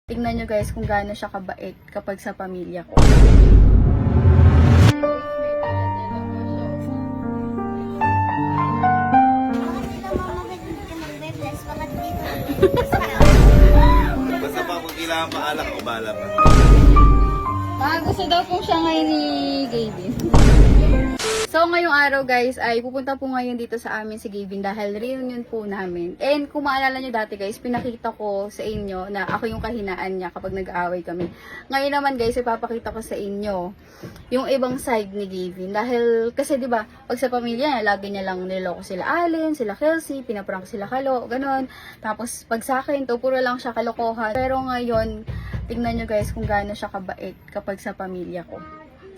Tingnan nyo guys kung gaano siya kabait kapag sa pamilya ko. Basta pa kung kailangan paalak o bala pa. Gusto daw pong siya ngayon ni Gavin. So ngayong araw guys ay pupunta po ngayon dito sa amin si Gavin dahil reunion po namin. And kung maalala nyo dati guys, pinakita ko sa inyo na ako yung kahinaan niya kapag nag-aaway kami. Ngayon naman guys, ipapakita ko sa inyo yung ibang side ni Gavin. Dahil kasi 'di ba, pag sa pamilya niya, lagi niya lang niloko sila Allen, sila Kelsey, pinaprank sila Kalo, ganun. Tapos pag sa akin, to puro lang siya kalokohan. Pero ngayon, tingnan nyo guys kung gaano siya kabait kapag sa pamilya ko.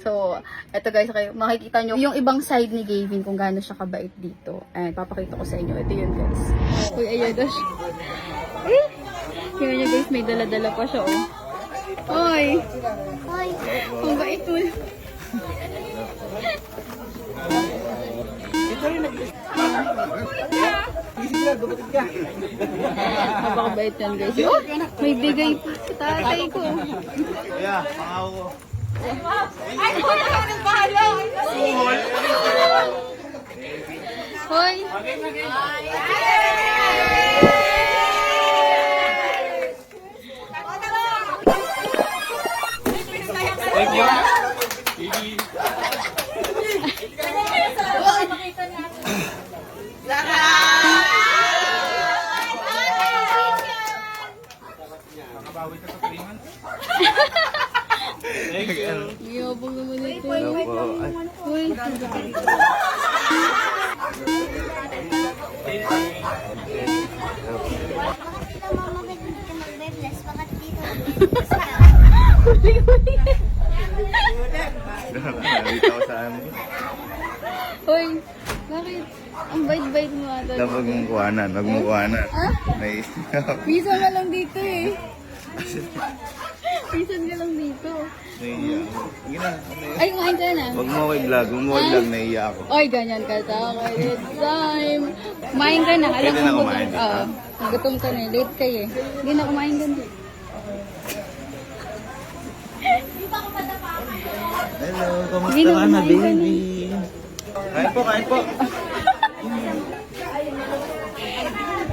So, eto guys, okay, makikita nyo yung ibang side ni Gavin kung gaano siya kabait dito. Ayan, papakita ko sa inyo. Ito yun guys. Uy, ayan daw siya. Eh! Tingnan nyo guys, may dala-dala pa siya, oh. Hoy! Hoy! Ang bait mo. Napakabait yan guys. Oh! May bigay pa sa tatay ko. Kuya, pangaw ko. Ay, hoy! Ang bahala! Hoy! Thank you. Yabang naman ito. Hoy! Nandito ako sa amin. Hoy! Bakit? Ang bait-bait mo ata. Dapat mong kuhanan, wag mong kuhanan. Ha? Pisa ka lang dito eh. Pisan ka lang dito. Naiiya ako. Sige na. Ay, kumain ka na. Wag mo ako i-vlog, wag mo i-vlog, naiiya ako. Oy, ganyan ka sa akin. It's time. Kumain ka na. Alam Pwede mo na gutom. kumain dito? Oo. Gutom ka na. Late kayo eh. Hindi na kumain ka na. Hello, Hindi kamusta na ka na, kumain ka na. baby? Kain po, kain po.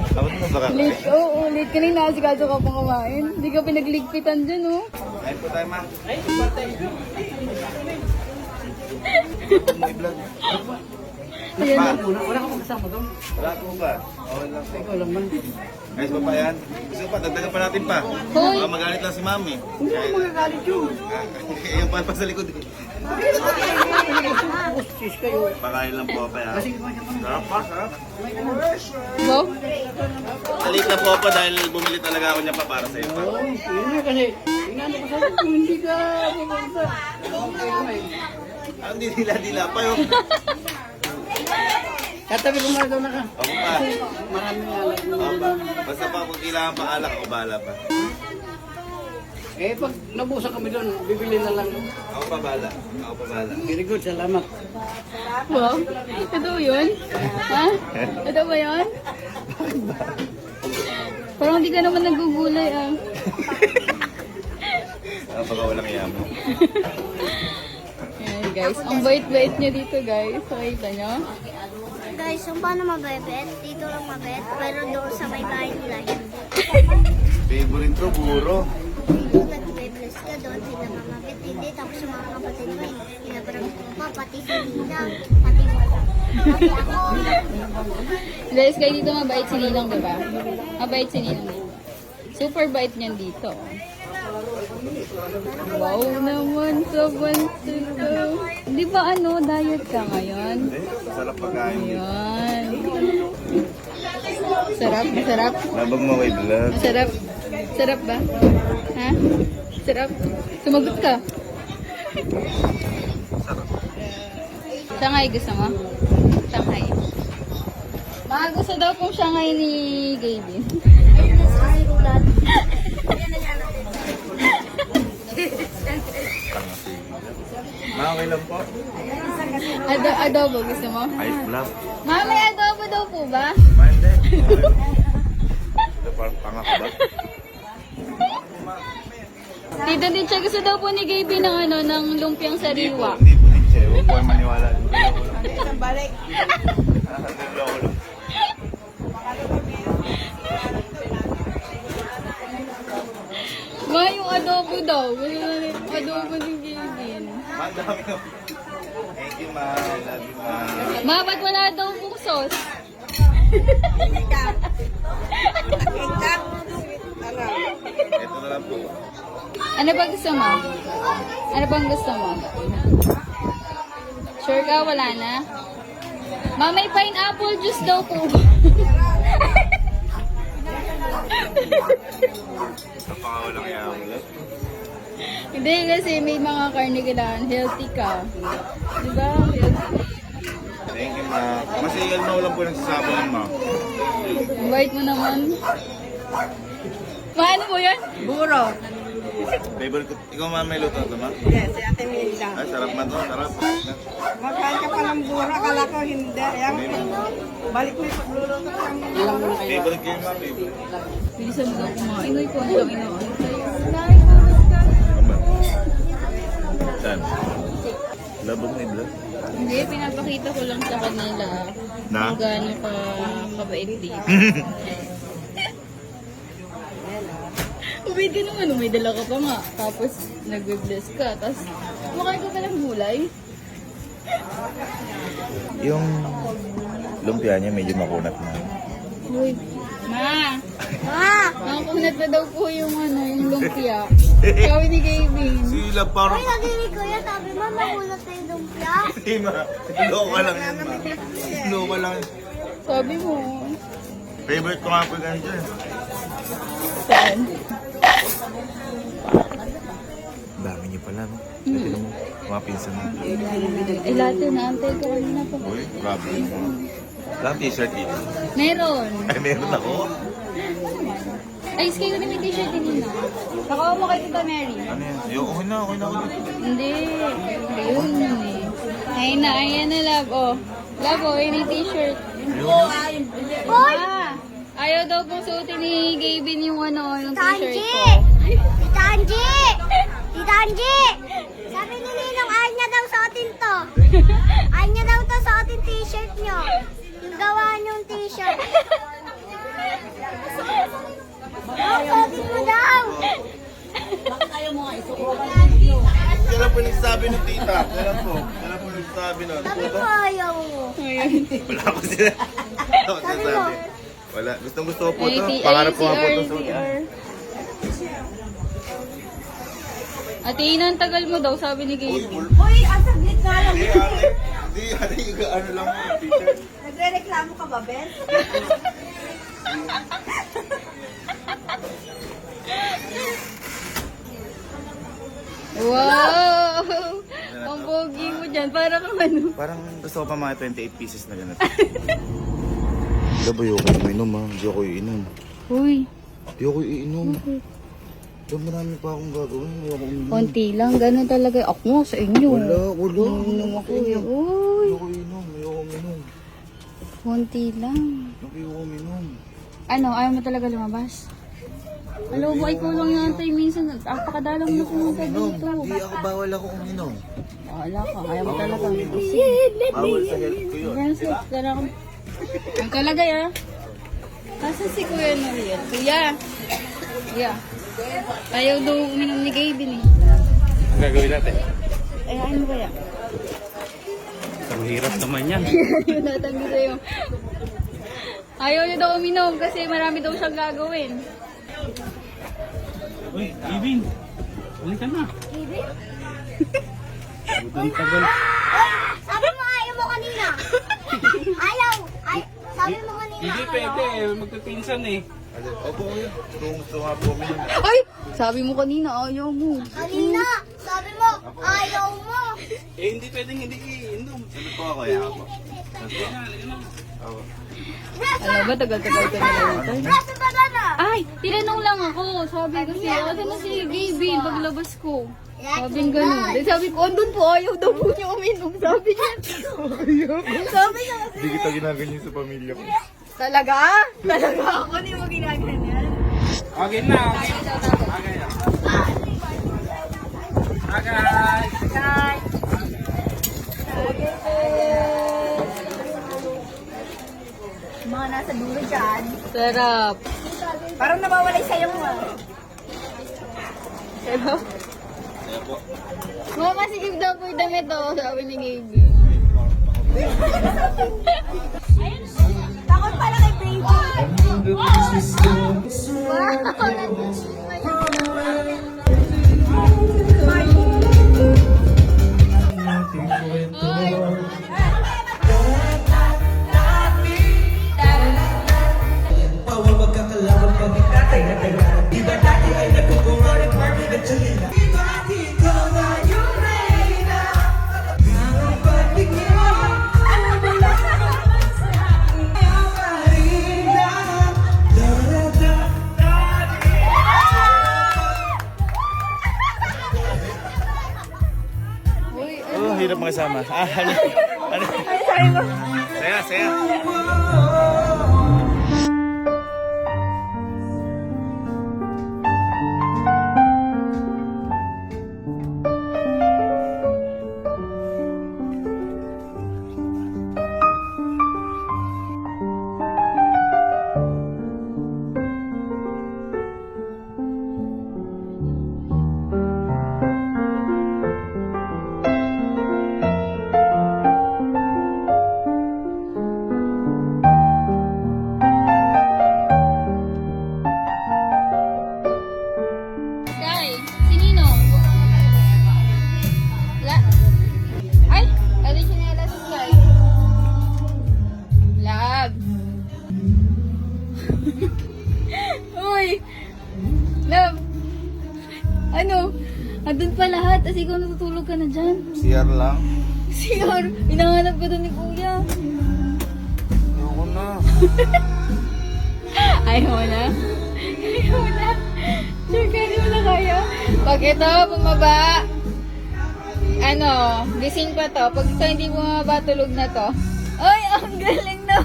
Tapos na ba kami? Late, oo. Late ka na. Nakasikaso ka pang kumain. Hindi ka pinagligpitan dyan, oh. Kain po tayo, ma. May vlog. Ayan Pa, na. Wala ka pang kasama doon. wala po ba? Okay lang po. Ikaw lang man. Guys, pa yan? Gusto pa, dagdagan pa natin pa. Hoy! Baka magalit lang si mami. Hindi ako magagalit yun. Yung pa sa likod eh. Sis kayo. Pakain lang po pa yan. Kasi kumain ka man. Sarap pa, sarap. Go? Alit na po pa dahil bumili talaga ako niya pa para sa iyo pa. Oo, yun nga kasi. Inano ko sa'yo kung hindi ka pumunta. Okay, kumain. Ah, hindi dila-dila pa yun. Katabi ko daw na ka. Ako pa. Maraming alam. Opa. Basta pa kung kailangan paalak o bala pa. Eh, pag nabusan kami doon, bibili na lang. Ako pa bala. Ako pa bala. Very good, salamat. Wow. Ito yun? Ha? Ito ba yun? Parang hindi ka naman nagugulay, ah. Napaka walang yaman. Ayan, guys. Ang bait-bait niya dito, guys. Nakita niyo? Guys, kung paano mabebet, dito lang mabet, pero doon sa may bahay nila, hindi. Favorite to, puro. Kung nag-bless ka doon, sila mamabit, hindi. Tapos yung mga kapatid mo, inabarang ko pa, pati si Lina, pati mo. Pati ako. Guys, kayo dito mabait si Ninong, diba? Mabait si Ninong dito. Super bait niyan dito. Wow naman sa bansa to. Di ba ano, diet ka ngayon? Sarap pagkain. Ayan. Sarap, masarap. Labag mo kay vlog. Masarap. Sarap ba? Ha? Sarap. Sumagot ka. Shanghai gusto mo? Shanghai. Mga gusto daw pong Shanghai ni Gavin. Ayun na sa sirulat. Ma, okay lang po. Adobo gusto mo? Ay, vlog. Ma, may adobo daw po ba? Mande. Parang pangako ba? Tita Dicha, gusto daw po ni Gaby ng ano, ng lumpiang sariwa. Hindi po din siya. Huwag po ay maniwala. Balik. Ma, yung adobo daw. Gusto na rin yung adobo ni Gaby. Madami na. Thank you, ma. Love you, ma. Ma, ba't wala daw pong sauce? Ito na lang po. Ano ba gusto mo? Ano bang gusto mo? Sure ka, wala na? Ma, may pineapple juice daw po. Napakawalang yaman. Hindi kasi may mga karne kailangan. Healthy ka. Diba? Healthy. Thank you, ma. Masigal na ulam po nagsasabi ng ma. Ang bait mo naman. Ma, ano po yan? Buro. Favorite ko. Ikaw, ma, may luto ito, ma? Yes, si Ate Milda. Ay, sarap man to. Sarap. Magkain ka pa ng buro. Akala ko hindi. Ayan. Balik mo yung pagluluto ka ng buro. Favorite ko yung ma. Favorite. Bilisan mo daw kumain. Inoy po ang lang inoy. Saan? Labog na iblog. Hindi, pinapakita ko lang sa kanila Na? kung gaano ka kabait dito. Kabait ka naman, may dala ka pa nga. Tapos nag-bless ka. Tapos kumakain ka pa ng gulay. Yung lumpia niya medyo makunat na. Uy, ma! Ma! Nakakunat na daw po yung ano, yung lumpia. Sabi ni Gavin. Sila parang... Ay, narinig ko yan. Sabi mo, makulat na yung lumpia. Hindi, ma. Loka lang yan, ma. Loka lang. Sabi mo. Favorite ko nga po yung ganito eh. Saan? Dami niyo pala, no? Ito mo, mga pinsan mo. Eh, lahat yun, naantay ko kanina pa. Uy, grabe. Lang t-shirt dito. Meron. Ay, meron ako. Ay, skay ko na may t-shirt din na. Nakawa mo kay Tita Mary. Ano yan? Ay, okay na ako. Hindi. Hindi yun yun eh. Ayun na, ayan na, love. Oh. Love, oh, yun yung t-shirt. Hoy! Ah, ayaw daw pong suotin ni Gavin yung ano, yung t-shirt Tanji! ko. Tita Angie! Tita Angie! Sabi ni Ninong, ayaw niya daw suotin to. Ayaw niya daw to suotin t-shirt niyo. Yung gawa niyong t-shirt. Oh, suotin mo daw! Kailan po nagsasabi ng tita? Kailan po nagsasabi nun? Sabi mo ayaw mo. Wala ko sila. Wala ko Sabi mo. sinasabi. Wala. Gustong-gusto ko po Ay, ito. Pangarap ko nga po ito. CR. Ate Ina, ang tagal mo daw, sabi ni Uy, Gavin. Uy, ang saglit nga lang. Hindi, ate. Hindi, ate. Ano lang po yung t-shirt. Nagre-reklamo ka ba, Ben? Wow! Ang pogi mo dyan. Parang ano. Parang gusto ko pa mga 28 pieces na ganito. Daboy, ako inom ha. Hindi ako iinom. Uy, Hindi ako iinom. Daw marami pa akong gagawin. Hindi ako iinom. konti lang. Ganun talaga. Ako nga sa inyo. Wala. Inom ako eh. Uy, Hindi ako iinom. Ayoko inom. konti lang. Ayoko inom. Ano, ayaw mo talaga lumabas? Alam mo, ikaw lang yung antay minsan. Apakadalang na pumunta dito. Hindi ako bawal ako uminom. Wala ka, ayaw mo talaga. Bawal sa health ko yun. Yan, sis, talaga. Ang talaga ya. Nasa si Kuya Noriel? Kuya. Kuya. Ayaw daw uminom ni Gavin eh. Ang gagawin natin? Eh, ano kaya? Ang hirap naman yan. Yun natanggi sa'yo. Ayaw niya daw uminom kasi marami daw siyang gagawin. Uy, Ibin. Balik ka na. Ang tagal. Sabi mo ayaw mo kanina. Ayaw. Ay, sabi mo kanina. Hindi pwede, magpipinsan eh. Opo, yun. Gusto nga po uminom. Ay! Sabi mo kanina, ayaw mo. Kanina, sabi mo ayaw mo. Eh, hindi pwedeng hindi iinom. Sabi po ako, kaya ako. Ako. Alam ba, tagal-tagal ka na lang. Braso banana. Ay! Tinanong lang ako. Sabi ko siya, ano na si Gavin paglabas ko? Sabi ng gano'n. Then sabi ko, andun po, ayaw daw po niya uminom. Sabi niya. Sabi niya kasi. Hindi kita ginaganyan sa pamilya ko. Talaga? Talaga ako, hindi mo ginaganyan. Okay na. Okay na. Sarap. Parang nawawalay sa'yo mo. Sarap. Kaya po. Mama, sige daw po yung damit oh, sabi ni Gaby. Takot pala kay baby. Oh, hirap makasama. Ano? Ano? Saya, saya. Sky, sinino? Ay, ano siya nila sa Sky? Love. Uy! Love! Ano? Andun pa lahat, as ikaw natutulog ka na dyan. CR lang. CR, hinahanap ka doon ni Kuya. Ayoko na. Ayaw mo na? Ayaw mo na? Sure ka, hindi mo na kaya? Pag ito, bumaba, ano, gising pa to. Pag ito hindi bumaba, tulog na to. Ay, ang galing na.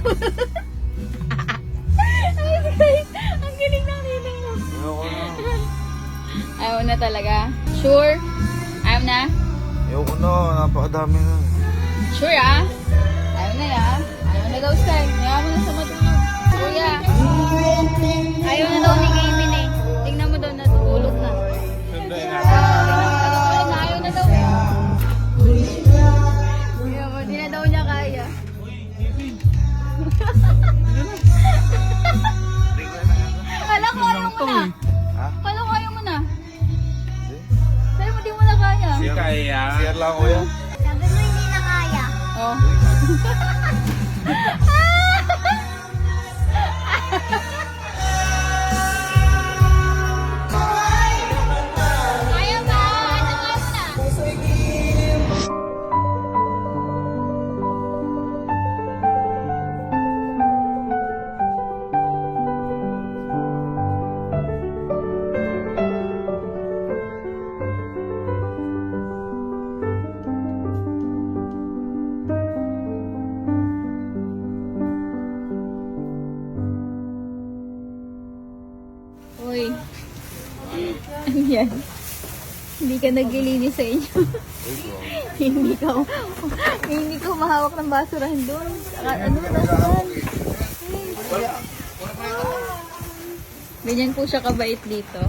Ang galing na ninang mo. Ayoko na. Ayaw na talaga. Sure? Ayaw na? Ayoko na. Napakadami na. Sure ah? Ayaw na ya? Ayaw na daw, Sky. Ayaw mo na sa matulog. Kuya. Ayaw na daw ni Gavin eh. Tingnan mo daw natutulog na. Sunday na. Natutulog na. Ayaw na daw. Ayaw mo, di na daw niya kaya. Kala ko ayaw mo na. Ha? Kala ko ayaw mo na. Sabi mo di mo na kaya. Kaya. CR lang, kuya. Sabi mo hindi na kaya. Oh. Kaya ba? Ano nga mo na? Uy. Ano yan? Hindi ka naglilinis sa inyo. hindi ka mahawak ng basurahan doon. Ano, nasaan? Ganyan po siya kabait dito.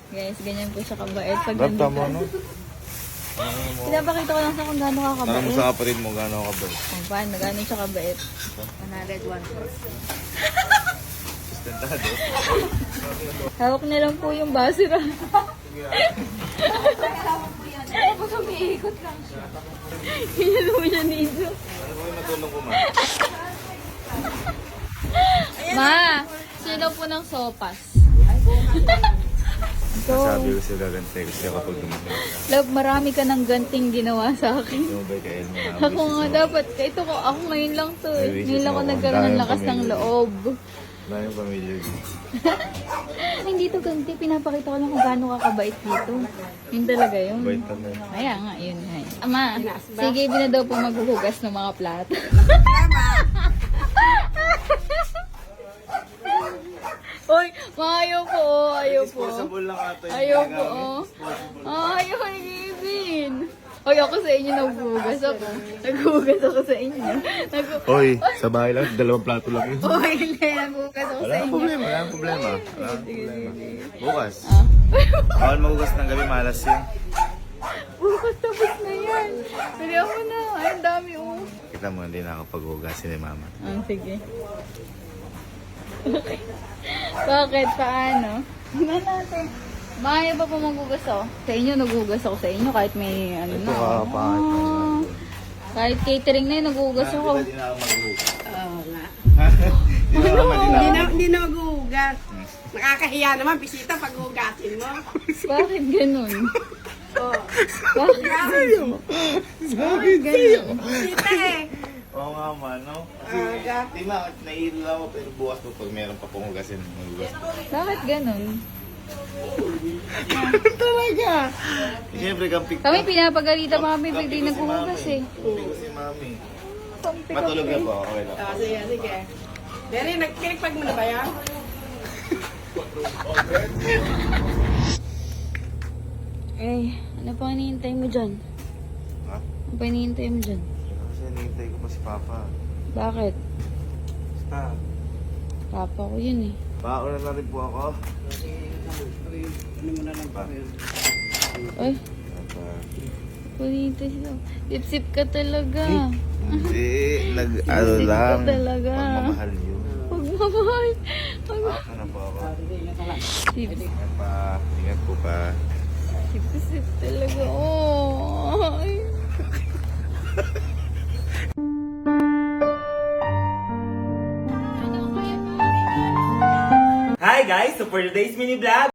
Guys, ganyan po siya kabait. Pag Ba't nandito. tama, no? Pinapakita ko lang sa kung gaano ka Tanong mo kabait. sa kapatid mo, gano'n ka ba? Kung paano, gaano siya kabait. 101. Sustentado. Hawak na lang po yung basura. Tapos umiikot lang siya. Ganyan mo siya dito. Ano ko yung natulong ko, ma? Ma, sino po ng sopas? Sabi ko sila ganti ko siya kapag dumating. Love, marami ka ng ganting ginawa sa akin. Yung ba kay Elmo na Ako nga dapat, ito ko, ako ngayon lang to eh. May wishes Ngayon lang ako ako. nagkaroon ng Dahil lakas ng pamilya. loob. Wala yung pamilya ko. Ay, hindi to ganti, pinapakita ko lang kung gaano ka kabait dito. Yun talaga yun. Bait ka na. Kaya nga, yun. Ay. Ama, sige, na daw po maghuhugas ng mga plato. Uy, ayaw po, ayaw po. Disposable lang ata yung Ayaw po, ginagamit. oh. Ayaw ni Gavin. Hoy, ako sa inyo naghugas ako. Naghugas ako sa inyo. Hoy, sa bahay lang, 2 plato lang yun. Hoy, hindi. Naghugas ako sa inyo. Wala ang problema. Bukas. Bawal magugas ng gabi, malas yun. Bukas tapos na yan. Pili ako na. Ay, ang dami oh. Kita mo, hindi na ako paghugasin ni mama. Sige. Bakit? Paano? Ano natin? Bakit ba po maghugas ako? Sa inyo, naghugas ako sa inyo kahit may ano Ito na. ka, pangit na yan. Kahit catering na yun, naghugas ako. Hindi na ako maghugas. Oo nga. Hindi na ako Hindi na maghuhugas. Nakakahiya naman, bisita pag hugasin mo. Bakit ganun? Oh. Bakit ganun? Bakit ganun? Bisita eh. Oo nga man, no? Aga. Hindi na, nahihilo lang ako pero bukas po pag meron pa pong hugasin, maghugas. Bakit ganun? Talaga. Siyempre, kampi. Kami pinapagalitan pa kami pag di naghuhugas eh. Kampi ko si mami. Kampi Matulog na po, okay lang. Ah, sige, sige. Dari, nagkinikpag mo na ba yan? Eh, ano pa hinihintay mo dyan? Ha? Ano pa hinihintay mo dyan? Kasi nihintay ko pa si Papa. Bakit? Basta, Papa ko yun eh. baon na rin po ako. Ano mo na lang pa. Ay, Papa. hinihintay sila. Sip-sip ka talaga. Hindi, ano Sip lang. ka talaga. Pagmamahal yun. Pagmamahal. Ako na po ako. Sip, Ingat pa, ingat po pa. sip talaga. Oh. Ay. Hi guys! So for today's mini vlog,